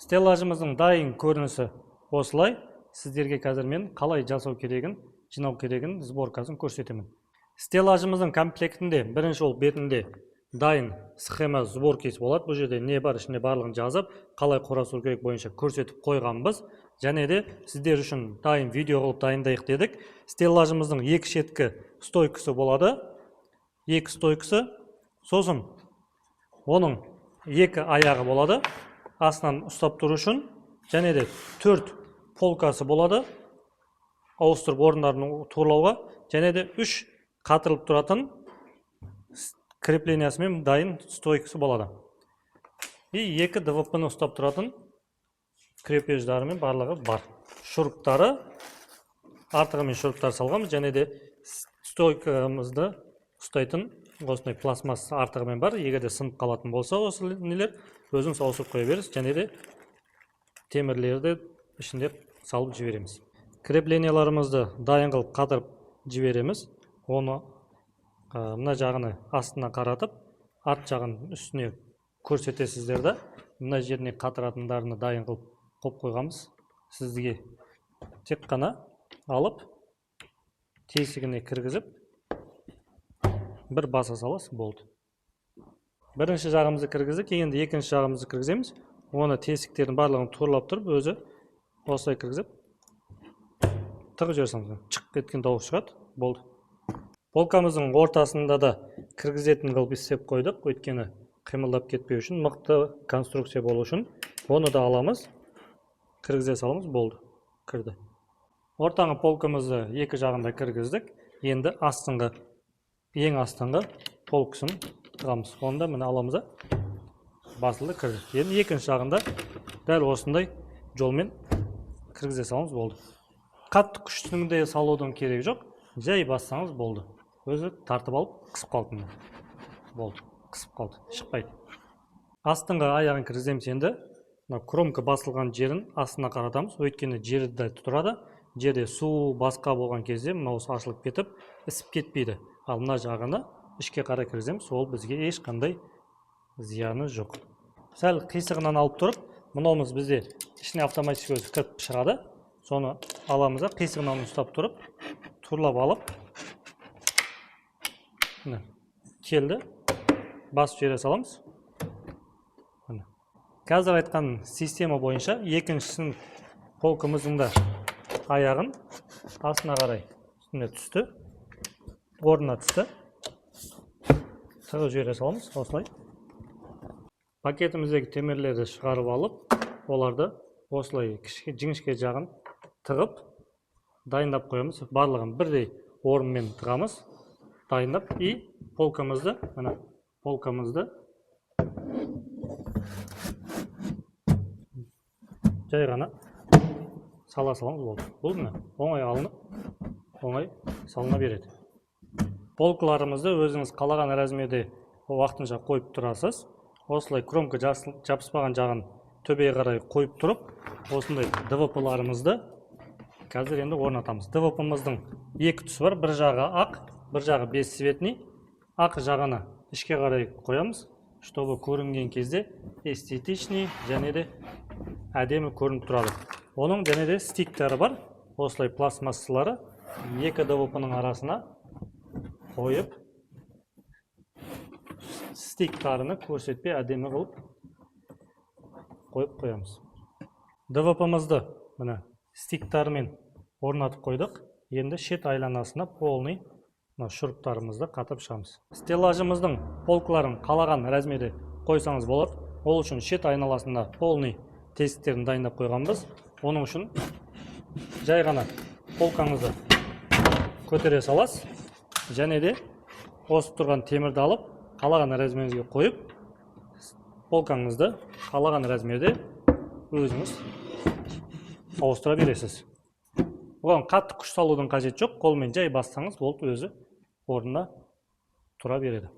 Стеллажымыздың дайын көрінісі осылай. Сіздерге қазір мен қалай жасау керегін, жинау керегін, сборкасын көрсетемін. Стеллажымыздың комплектінде бірінші ол бетінде дайын схема сборкасы болады. Бұл жерде не бар, ішінде барлығын жазып, қалай қорасу керек бойынша көрсетіп қойғанбыз. Және де сіздер үшін дайын видео қылып дайындайық дедік. Стеллажымыздың екі шеткі стойкасы болады. Екі стойкасы, сосын оның екі аяғы болады. Астынан ұстап тұру үшін, және де 4 полкасы болады. Ауыстырып орындарын турлауға, және де 3 қатырылып тұратын креплениясымен дайын стойкасы болады. И 2 ДВП-ны ұстап тұратын крепеждарымен барлығы бар. Шуруптары, артығымен шуруптар салғанбыз, және де стойкамызды ұстайтын осындай пластмасс артығымен бар. Егер де сынып қалатын болса, осы нелер өзіңіз ауыстырып қоя беріңіз, және де темірлерді ішінде салып жібереміз. Крепленияларымызды дайын қылып қатырып жібереміз. Оны мына жағыны астына қаратып, арт жағын үстіне көрсетесіздерді. Мына жеріне қатыратындарыны дайын қылып қойғанбыз. Сізге тек қана алып, тесігіне кіргізіп, бір баса саласыз, болды. Бірінші жағымызды кіргіздік, енді екінші жағымызды кіргіземіз. Оны тесіктердің барлығын турлап тұрып, өзі осылай кіргізіп, тығып жіберсеңіз, шық еткен дауыс шығады, болды. Полкамыздың ортасында да кіргізетін қылып істеп қойдық, өйткені қимылдап кетпеу үшін, мықты конструкция болу үшін. Оны да аламыз, кіргізе саламыз, болды, кірді. Ортаңғы полкамызды екі жағында кіргіздік. Енді астыңғы, ең астыңғы полкасын тығамыз. Онда міне аламыз, басылды, кірді. Енді екінші жағында дәл осындай жолмен кіргізе саламыз, болды. Қатты күштіңде салудың керегі жоқ, жай бассаңыз болды. Өзі тартып алып, қысып қалды. Болды, қысып қалды, шықпайды. Астыңғы аяғын кіргіземіз. Енді кромка басылған жерін астына қаратамыз, өйткені жерді тұрады. Жерде су басқа болған кезде мынаусы ашылып кетіп, ісіп кетпейді. Ал мына жағыны ішке қарай кіргіземіз, ол бізге ешқандай зияны жоқ. Сәл қисығынан алып тұрып, мұнауымыз бізде ішіне автоматически өзі кіріп шығады. Соны аламыз, қисығынан ұстап тұрып, турлап алып, келді, басып жібере саламыз. Қазір айтқан система бойынша екіншісін полкамыздың да аяғын астына қарай үстіне түсті, орнына түсті. Тығып жібере саламыз, осылай. Пакетіміздегі темірлерді шығарып алып, оларды осылай жіңішке жағын тығып, дайындап қоямыз. Барлығын бірдей орынмен тығамыз, дайындап, и полкамызды, мына полкамызды жай ғана сала саламыз, болды. Бұл міне оңай алынып, оңай салына береді. Полкаларымызды өзіңіз қалаған размерде уақытынша қойып тұрасыз. Осылай кромка жабыспаған жағын төбеге қарай қойып тұрып, осындай ДВП-ларымызды қазір енді орнатамыз. ДВП-мыздың екі түсі бар, бір жағы ақ, бір жағы бесцветный. Ақ жағаны ішке қарай қоямыз, чтобы көрінген кезде эстетичный және де әдемі көрініп тұрады. Оның және де стиктері бар, осылай пластмассалары екі ДВП-ның арасына қойып, стиктарыны көрсетпей әдемі қылып қойып қоямыз. ДВП-мызды стиктарымен орнатып қойдық. Енді шет айланасына полный шуруптарымызды қатып шығамыз. Стеллажымыздың полкаларын қалаған размерде қойсаңыз болады. Ол үшін шет айналасында полный тесіктерін дайындап қойғанбыз. Оның үшін жай ғана полкаңызды көтере саласыз, және де осып тұрған темірді алып, қалаған размерге қойып, полкаңызды қалаған размерде өзіңіз ауыстыра бересіз. Оған қатты күш салудың қажеті жоқ, қолмен жай бассаңыз болды, өзі орнына тұра береді.